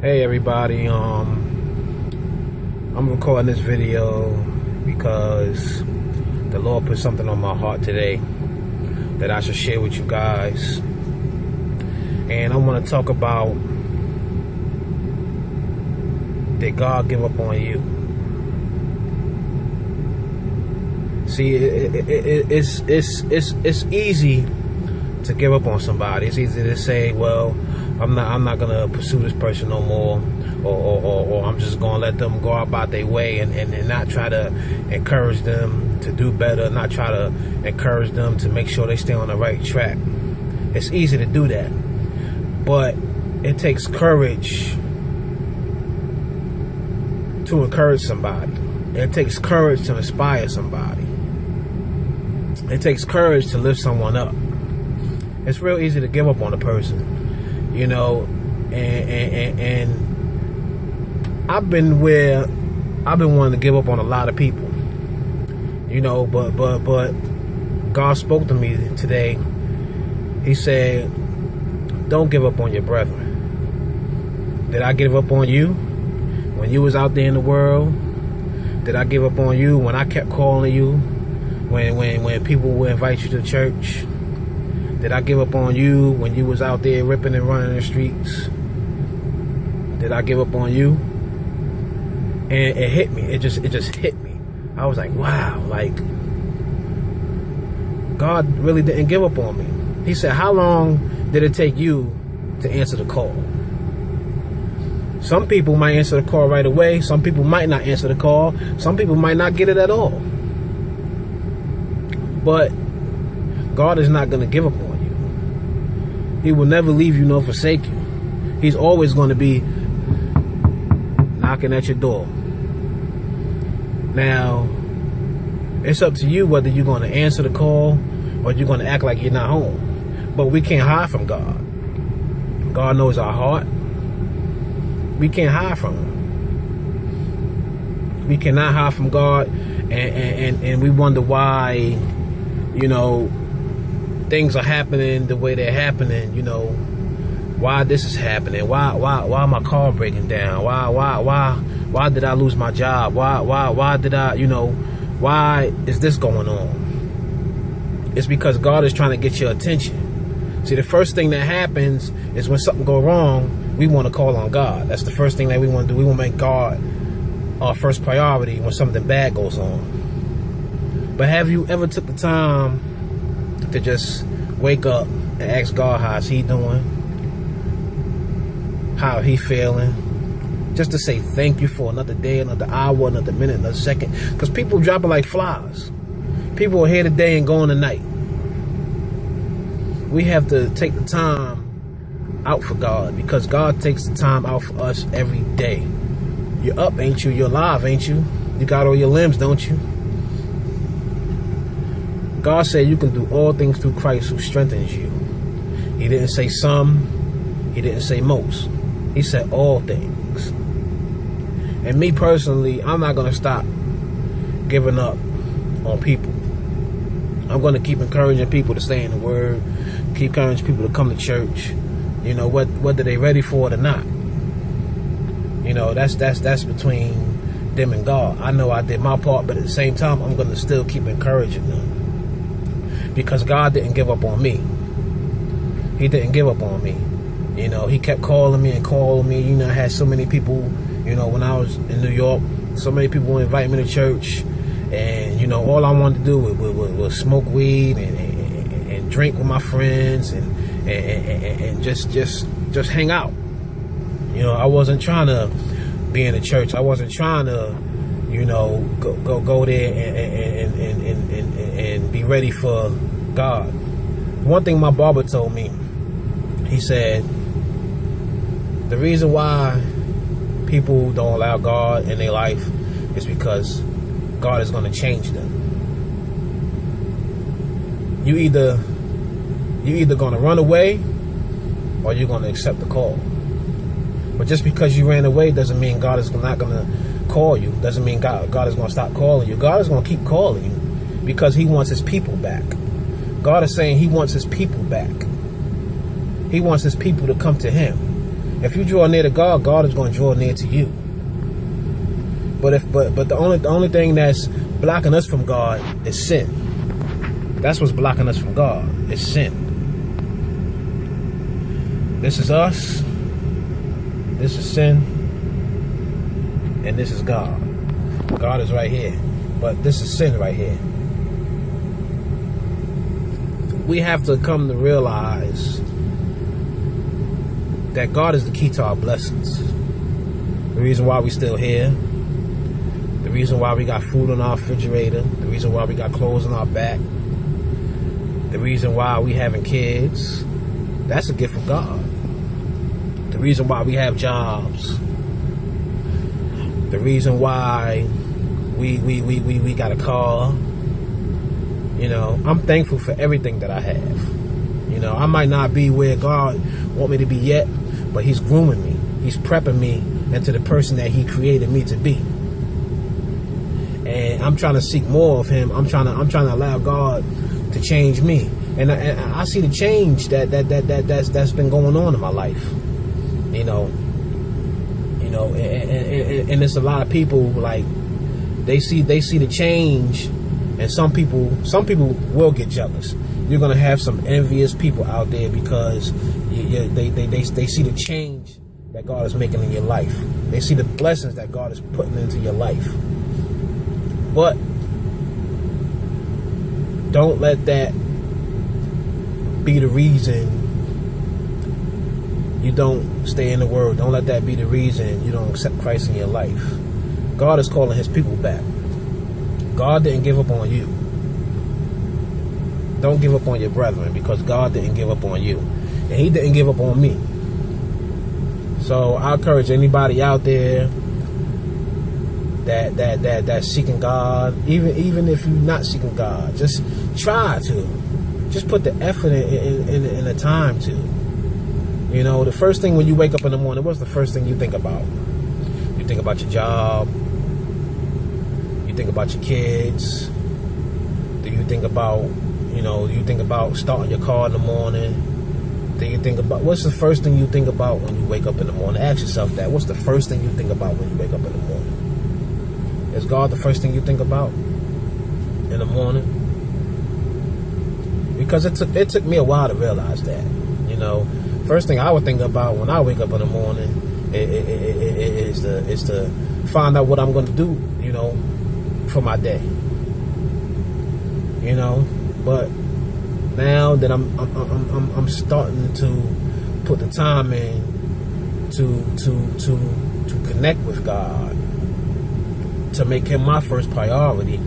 Hey everybody, I'm recording this video because the Lord put something on my heart today that I should share with you guys. And I want to talk about, did God give up on you? See, it's easy to give up on somebody. It's easy to say, well, I'm not gonna pursue this person no more, or I'm just gonna let them go about their way and not try to encourage them to do better, not try to encourage them to make sure they stay on the right track. It's easy to do that, but it takes courage to encourage somebody. It takes courage to inspire somebody. It takes courage to lift someone up. It's real easy to give up on a person. You know, and I've been wanting to give up on a lot of people, you know, but God spoke to me today. He said, don't give up on your brethren. Did I give up on you when you was out there in the world? Did I give up on you when I kept calling you, when people would invite you to church? Did I give up on you when you was out there ripping and running the streets? Did I give up on you? And it hit me. It just hit me. I was like, wow, like God really didn't give up on me. He said, how long did it take you to answer the call? Some people might answer the call right away. Some people might not answer the call. Some people might not get it at all. But God is not going to give up on you. He will never leave you nor forsake you. He's always going to be knocking at your door. Now, it's up to you whether you're going to answer the call or you're going to act like you're not home. But we can't hide from God. God knows our heart. We can't hide from Him. We cannot hide from God, and we wonder why, you know, things are happening the way they're happening. You know, why this is happening? Why my car breaking down? Why did I lose my job? Why did I, you know, why is this going on? It's because God is trying to get your attention. See, the first thing that happens is when something goes wrong, we want to call on God. That's the first thing that we want to do. We want to make God our first priority when something bad goes on. But have you ever took the time to just wake up and ask God how's He doing? How He feeling? Just to say thank you for another day, another hour, another minute, another second. Because people dropping like flies. People are here today and gone tonight. We have to take the time out for God, because God takes the time out for us every day. You're up, ain't you? You're alive, ain't you? You got all your limbs, don't you? God said you can do all things through Christ who strengthens you. He didn't say some. He didn't say most. He said all things. And me personally, I'm not going to stop giving up on people. I'm going to keep encouraging people to stay in the Word. Keep encouraging people to come to church. You know, whether they're ready for it or not. You know, that's between them and God. I know I did my part, but at the same time, I'm going to still keep encouraging them. Because God didn't give up on me. He didn't give up on me. You know, He kept calling me and calling me. You know, I had so many people, you know, when I was in New York, so many people would invite me to church. And, you know, all I wanted to do was smoke weed and drink with my friends and just hang out. You know, I wasn't trying to be in the church. I wasn't trying to, you know, go there and be ready for God. One thing my barber told me, he said, the reason why people don't allow God in their life is because God is going to change them. You either going to run away or you're going to accept the call. But just because you ran away doesn't mean God is not going to call you. Doesn't mean God is going to stop calling you. God is going to keep calling you because He wants His people back. God is saying He wants His people back. He wants His people to come to Him. If you draw near to God, God is going to draw near to you. But the only thing that's blocking us from God is sin. That's what's blocking us from God. It's sin. This is us. This is sin. And this is God. God is right here. But this is sin right here. We have to come to realize that God is the key to our blessings. The reason why we still here. The reason why we got food on our refrigerator. The reason why we got clothes on our back. The reason why we having kids. That's a gift from God. The reason why we have jobs. The reason why we got a car. You know, I'm thankful for everything that I have. You know, I might not be where God want me to be yet, but He's grooming me. He's prepping me into the person that He created me to be. And I'm trying to seek more of Him. I'm trying to allow God to change me. And I see the change that's been going on in my life. You know, and there's a lot of people like they see the change. And some people will get jealous. You're gonna have some envious people out there because they see the change that God is making in your life. They see the blessings that God is putting into your life. But don't let that be the reason you don't stay in the Word. Don't let that be the reason you don't accept Christ in your life. God is calling His people back. God didn't give up on you. Don't give up on your brethren, because God didn't give up on you. And He didn't give up on me. So I encourage anybody out there that's seeking God, even if you're not seeking God, just try to. Just put the effort in the time to. You know, the first thing when you wake up in the morning, what's the first thing you think about? You think about your job. You think about your kids. Do you think about, starting your car in the morning? Do you think about, what's the first thing you think about when you wake up in the morning? Ask yourself that. What's the first thing you think about when you wake up in the morning? Is God the first thing you think about in the morning? Because it took me a while to realize that. You know, first thing I would think about when I wake up in the morning is to find out what I'm going to do, you know, for my day. You know, but now that I'm starting to put the time in to connect with God, to make Him my first priority.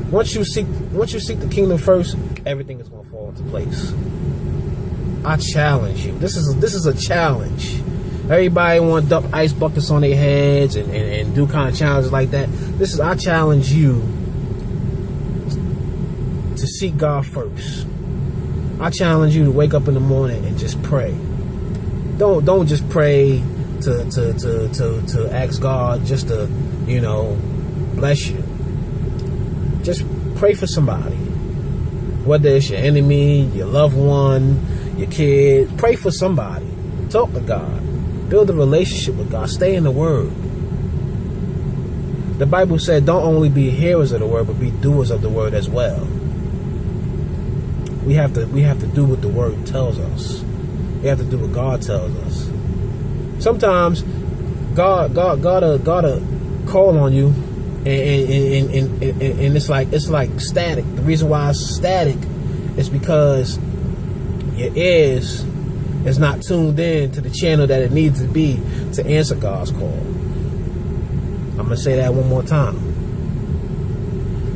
Once you seek the kingdom first, everything is going to fall into place. I challenge you. This is a challenge. Everybody want to dump ice buckets on their heads and do kind of challenges like that. I challenge you to seek God first. I challenge you to wake up in the morning and just pray. Don't just pray to ask God just to, you know, bless you. Just pray for somebody. Whether it's your enemy, your loved one, your kid, pray for somebody. Talk to God. Build a relationship with God. Stay in the Word. The Bible said, don't only be hearers of the Word, but be doers of the Word as well. We have to do what the Word tells us. We have to do what God tells us. Sometimes God call on you, and it's like static. The reason why it's static is because your ears is not tuned in to the channel that it needs to be to answer God's call. I'm going to say that one more time.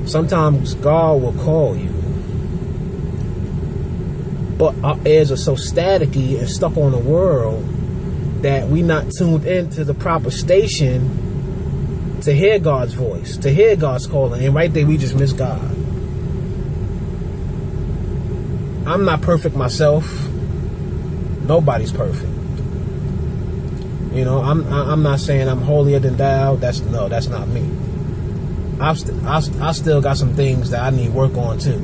Sometimes God will call you, but our ears are so staticky and stuck on the world that we not tuned into the proper station to hear God's voice, to hear God's calling. And right there, we just miss God. I'm not perfect myself. Nobody's perfect. You know, I'm not saying I'm holier than thou. That's not me. I still got some things that I need work on too.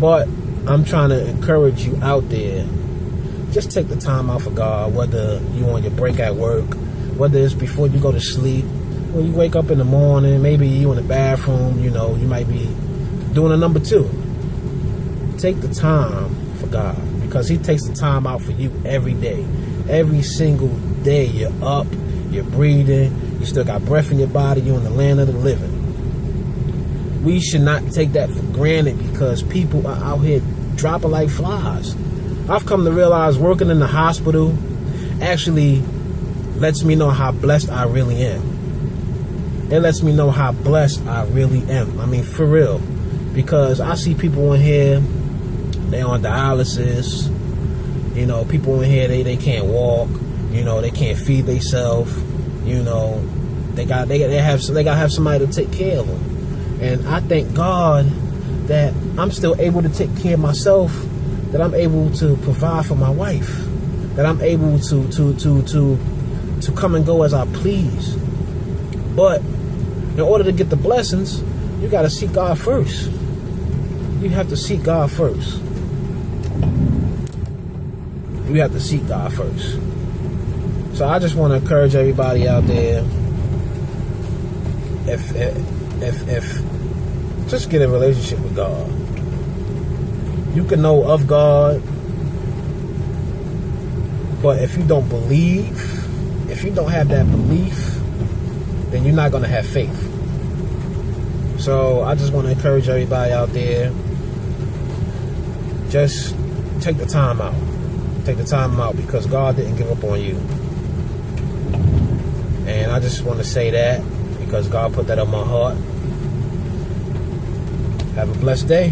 But I'm trying to encourage you out there. just take the time out for God, whether you on your break at work, whether it's before you go to sleep, when you wake up in the morning, maybe you in the bathroom, you know, you might be doing a number 2. Take the time for God, because he takes the time out for you every day. Every single day you're up, you're breathing, you still got breath in your body, you're in the land of the living. We should not take that for granted, because people are out here dropping like flies. I've come to realize working in the hospital actually lets me know how blessed I really am. It lets me know how blessed I really am. I mean, for real. Because I see people in here, they on dialysis. You know, people in here, they can't walk. You know, they can't feed themselves. You know, they gotta have somebody to take care of them. And I thank God that I'm still able to take care of myself, that I'm able to provide for my wife, that I'm able to come and go as I please. But in order to get the blessings, you got to seek God first. You have to seek God first. You have to seek God first. So I just want to encourage everybody out there, if just get a relationship with God. You can know of God, but if you don't believe, if you don't have that belief, then you're not going to have faith. So I just want to encourage everybody out there, just take the time out. Take the time out, because God didn't give up on you. And I just want to say that because God put that on my heart. Have a blessed day.